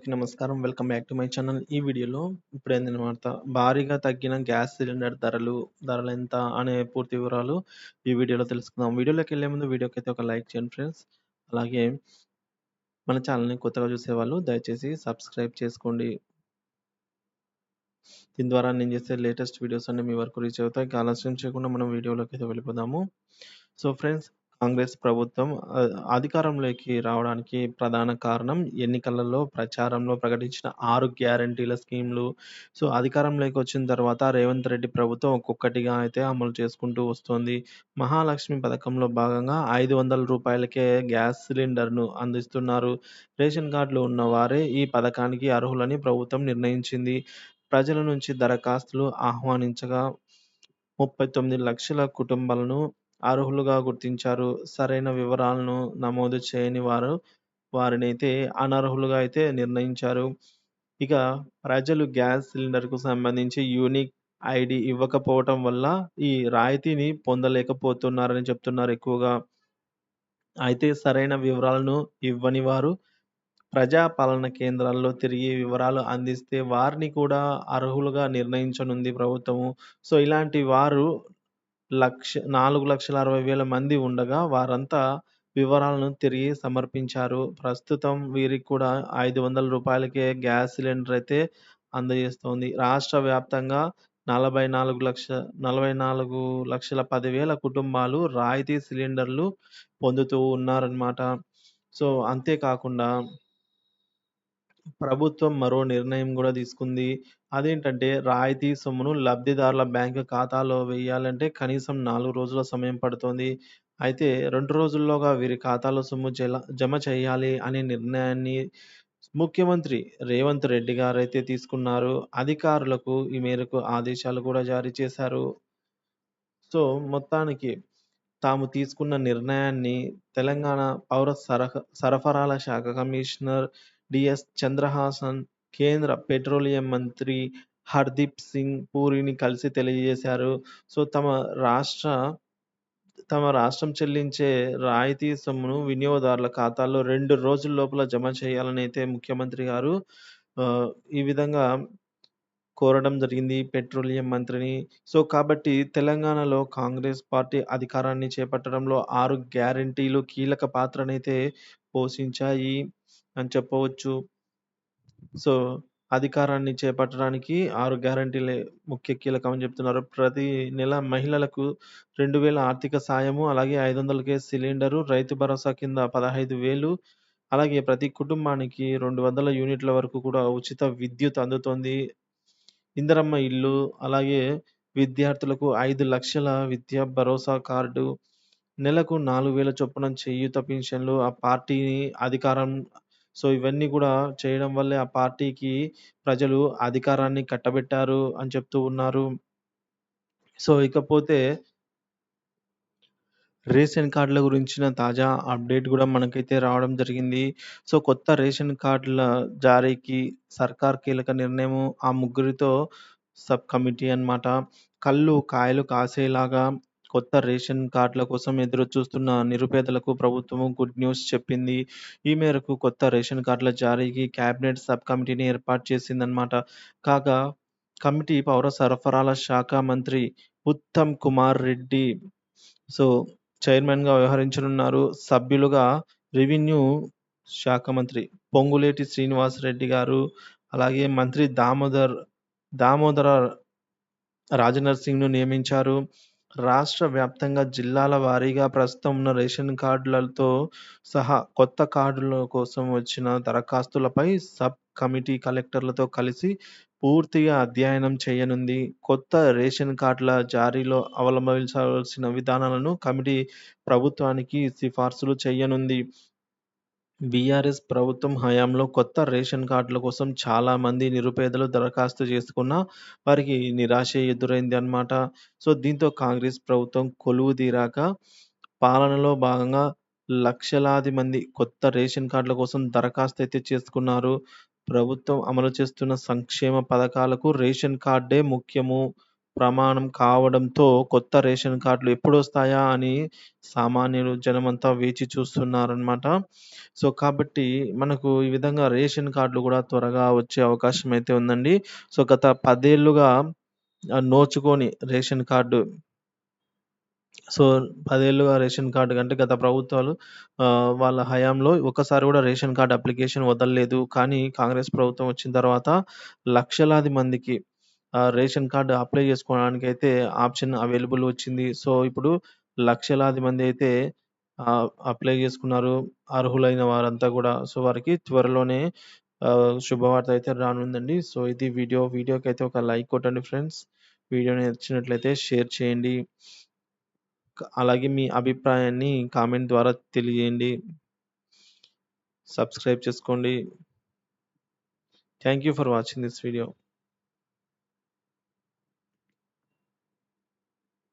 అందరికీ నమస్కారం. Welcome back to my channel. ఈ వీడియోలో ఇప్పుడేందనమాట భారీగా తగ్గిన గ్యాస్ సిలిండర్ ధరలెంత అనే పూర్తి వివరాలు ఈ వీడియోలో తెలుసుకుందాం. వీడియోలోకెళ్ళే ముందు వీడియోకైతే ఒక లైక్ చేయండి ఫ్రెండ్స్. అలాగే మన ఛానల్‌ని కొత్తగా చూసేవాళ్ళు దయచేసి సబ్స్క్రైబ్ చేసుకోండి. దీని ద్వారా నేను చేసే లేటెస్ట్ వీడియోస్ అన్నీ మీ వరకు రీచ్ అవుతాయి. ఇక ఆలస్యం చేయకుండా మనం వీడియోలోకైతే వెళ్ళిపోదాము. సో ఫ్రెండ్స్, కాంగ్రెస్ ప్రభుత్వం అధికారంలోకి రావడానికి ప్రధాన కారణం ఎన్నికలలో ప్రచారంలో ప్రకటించిన 6 గ్యారంటీల స్కీమ్‌లు. సో అధికారంలోకి వచ్చిన తర్వాత రేవంత్ రెడ్డి ప్రభుత్వం ఒక్కొక్కటిగా అయితే అమలు చేసుకుంటూ వస్తోంది. మహాలక్ష్మి పథకంలో భాగంగా రూ. 500కే గ్యాస్ సిలిండర్‌ను అందిస్తున్నారు. రేషన్ కార్డులు ఉన్నవారే ఈ పథకానికి అర్హులని ప్రభుత్వం నిర్ణయించింది. ప్రజల నుంచి దరఖాస్తులు ఆహ్వానించగా 39 లక్షల కుటుంబాలను అర్హులుగా గుర్తించారు. సరైన వివరాలను నమోదు చేయని వారినైతే అనర్హులుగా అయితే నిర్ణయించారు. ఇక ప్రజలు గ్యాస్ సిలిండర్‌కు సంబంధించి యూనిక్ ఐడీ ఇవ్వకపోవటం వల్ల ఈ రాయితీని పొందలేకపోతున్నారని చెప్తున్నారు ఎక్కువగా. అయితే సరైన వివరాలను ఇవ్వని వారు ప్రజా పాలన కేంద్రాల్లో తిరిగి వివరాలు అందిస్తే వారిని కూడా అర్హులుగా నిర్ణయించనుంది ప్రభుత్వము. సో ఇలాంటి వారు 4,60,000 మంది ఉండగా వారంతా వివరాలను తిరిగి సమర్పించారు. ప్రస్తుతం వీరికి కూడా రూ. 500కే గ్యాస్ సిలిండర్ అయితే అందజేస్తోంది. రాష్ట్ర వ్యాప్తంగా 44,10,000 కుటుంబాలు రాయితీ సిలిండర్‌లు పొందుతూ ఉన్నారన్నమాట. సో అంతేకాకుండా ప్రభుత్వం మరో నిర్ణయం గూడా తీసుకుంది. అదేంటంటే రాయితీ సొమ్మును లబ్ధిదారుల బ్యాంకు ఖాతాలో వేయాలంటే కనీసం 4 రోజుల సమయం పడుతోంది. అయితే 2 రోజుల్లోగా వీరి ఖాతాలో సొమ్ము జమ చేయాలి అనే నిర్ణయాన్ని ముఖ్యమంత్రి రేవంత్ రెడ్డి గారైతే తీసుకున్నారు. అధికారులకు ఈ మేరకు ఆదేశాలు కూడా జారీ చేశారు. సో మొత్తానికి తాము తీసుకున్న నిర్ణయాన్ని తెలంగాణ పౌర సరఫరాల శాఖ కమిషనర్ డిఎస్ చంద్రహాసన్, కేంద్ర పెట్రోలియం మంత్రి హర్దీప్ సింగ్ పూరిని కలిసి తెలియజేశారు. సో తమ రాష్ట్రం చెల్లించే రాయితీ సొమ్మును వినియోగదారుల ఖాతాల్లో 2 రోజుల లోపల జమ చేయాలని అయితే ముఖ్యమంత్రి గారు ఈ విధంగా కోరడం జరిగింది పెట్రోలియం మంత్రిని. సో కాబట్టి తెలంగాణలో కాంగ్రెస్ పార్టీ అధికారాన్ని చేపట్టడంలో 6 గ్యారంటీలు కీలక పాత్రనైతే పోషించాయి అని చెప్పవచ్చు. సో అధికారాన్ని చేపట్టడానికి 6 గ్యారంటీలే ముఖ్య కీలకం అని చెప్తున్నారు. ప్రతి నెల మహిళలకు 2,000 ఆర్థిక సాయము, అలాగే 500కే సిలిండరు, రైతు భరోసా కింద 15,000, అలాగే ప్రతి కుటుంబానికి 200 యూనిట్ల వరకు కూడా ఉచిత విద్యుత్ అందుతోంది. ఇందిరమ్మ ఇల్లు, అలాగే విద్యార్థులకు 5,00,000 విద్యా భరోసా కార్డు, నెలకు 4,000 చొప్పున చేయూత పింఛన్లు ఆ పార్టీ అధికారం. సో ఇవన్నీ గూడా చేయడం వల్లే ఆ పార్టీకి ప్రజలు అధికారాన్ని కట్టబెట్టారు అని చెప్తూ ఉన్నారు. సో ఇకపోతే రేషన్ కార్డుల గురించిన తాజా అప్డేట్ గూడా మనకైతే రావడం జరిగింది. సో కొత్త రేషన్ కార్డుల జారీకి సర్కార్ కీలక నిర్ణయము. ఆ ముగ్గురితో సబ్ కమిటీ అన్నమాట. కళ్ళు కాయలు కాసేలాగా కొత్త రేషన్ కార్డుల కోసం ఎదురు చూస్తున్న నిరుపేదలకు ప్రభుత్వము గుడ్ న్యూస్ చెప్పింది. ఈ మేరకు కొత్త రేషన్ కార్డుల జారీకి కేబినెట్ సబ్ కమిటీని ఏర్పాటు చేసిందన్నమాట. కాగా కమిటీ పౌర సరఫరాల శాఖ మంత్రి ఉత్తమ్ కుమార్ రెడ్డి సో చైర్మన్‌గా వ్యవహరించనున్నారు. సభ్యులుగా రెవెన్యూ శాఖ మంత్రి పొంగులేటి శ్రీనివాసరెడ్డి గారు, అలాగే మంత్రి దామోదర రాజనరసింహ్‌ను నియమించారు. రాష్ట్ర వ్యాప్తంగా జిల్లాల వారీగా ప్రస్తుతం ఉన్న రేషన్ కార్డులతో సహా కొత్త కార్డుల కోసం వచ్చిన దరఖాస్తులపై సబ్ కమిటీ కలెక్టర్లతో కలిసి పూర్తిగా అధ్యయనం చేయనుంది. కొత్త రేషన్ కార్డుల జారీలో అవలంబించాల్సిన విధానాలను కమిటీ ప్రభుత్వానికి సిఫార్సులు చేయనుంది. బీఆర్ఎస్ ప్రభుత్వం హయాంలో కొత్త రేషన్ కార్డుల కోసం చాలా మంది నిరుపేదలు దరఖాస్తు చేసుకున్నా వారికి నిరాశే ఎదురైంది అన్నమాట. సో దీంతో కాంగ్రెస్ ప్రభుత్వం కొలువుదీరాక పాలనలో భాగంగా లక్షలాది మంది కొత్త రేషన్ కార్డుల కోసం దరఖాస్తు అయితే చేసుకున్నారు. ప్రభుత్వం అమలు చేస్తున్న సంక్షేమ పథకాలకు రేషన్ కార్డే ముఖ్యము. ప్రమాణం కావడంతో కొత్త రేషన్ కార్డులు ఎప్పుడొస్తాయా అని సామాన్యులు, జనమంతా వేచి చూస్తున్నారనమాట. సో, కాబట్టి మనకు ఈ విధంగా రేషన్ కార్డులు గూడా త్వరగా వచ్చే అవకాశం అయితే ఉందండి. సో, గత 10 ఏళ్లుగా నోచుకోని రేషన్ కార్డు సో, 10 ఏళ్లుగా రేషన్ కార్డ్ కంటే గత ప్రభుత్వాలు వాళ్ళ హయాంలో ఒక్కసారి గూడా రేషన్ కార్డ్ అప్లికేషన్ వదలలేదు. కానీ కాంగ్రెస్ ప్రభుత్వం వచ్చిన తర్వాత లక్షలాది మందికి రేషన్ కార్డ్ అప్లై చేసుకోవడానికైతే ఆప్షన్ అవైలబుల్ వచ్చింది. సో, ఇప్పుడు లక్షలాది మంది అయితే అప్లై చేసుకున్నారు. అర్హులైన వారంతా గూడా. సో, వారికి త్వరలోనే శుభవార్త అయితే రానుందండి. సో, ఇది వీడియో. వీడియోకైతే ఒక లైక్ కొట్టండి ఫ్రెండ్స్. వీడియో నచ్చినట్లయితే షేర్ చేయండి. అలాగే మీ అభిప్రాయాన్ని కామెంట్ ద్వారా తెలియజేయండి. సబ్స్క్రైబ్ చేసుకోండి. Thank you for watching this video.